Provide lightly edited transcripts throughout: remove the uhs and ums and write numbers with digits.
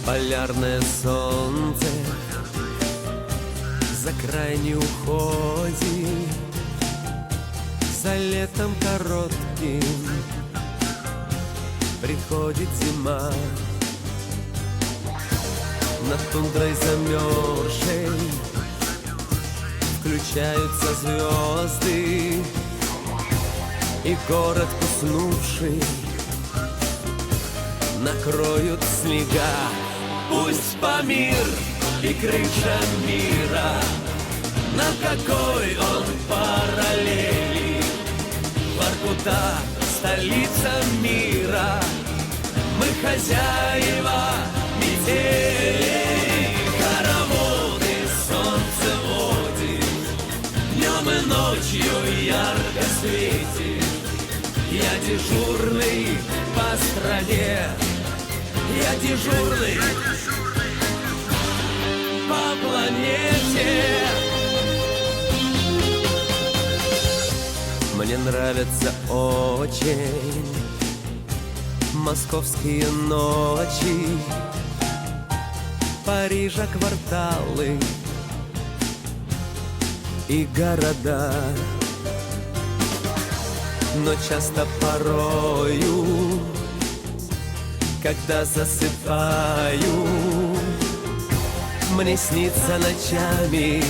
Полярное солнце за край не уходит, за летом коротким приходит зима. Над тундрой замерзшей включаются звезды, и город, уснувший, накроют снега. Пусть Памир и крыша мира, на какой он параллели. Воркута, столица мира, мы хозяева метелей. Хороводы солнце водит, днем и ночью ярко светит. Я дежурный по стране, я дежурный по планете. Мне нравятся очень московские ночи, Парижа кварталы и города. Но часто порою, когда засыпаю, мне снится ночами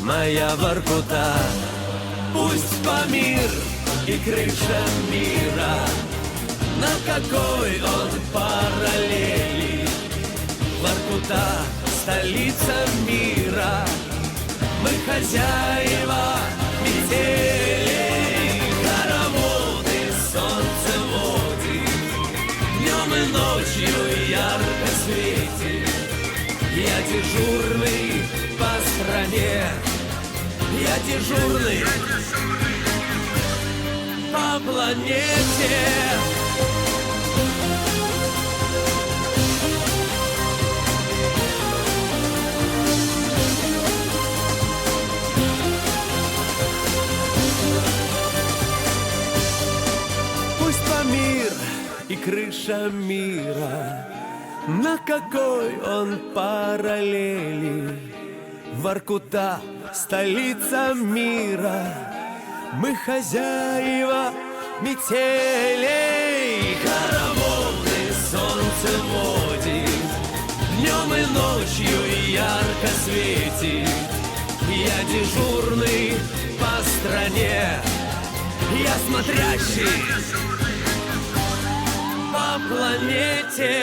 моя Воркута. Пусть Памир и крыша мира, на какой он параллели. Воркута, столица мира, мы хозяева метелей. Хороводы солнце водит, днем и ночью ярко светит. Я дежурный по стране, я дежурный по планете. Пусть Памир и крыша мира, на какой он параллели. Воркута, столица мира, мы хозяева метелей. Хороводы солнце водит, днем и ночью ярко светит. Я дежурный по стране, я смотрящий по планете.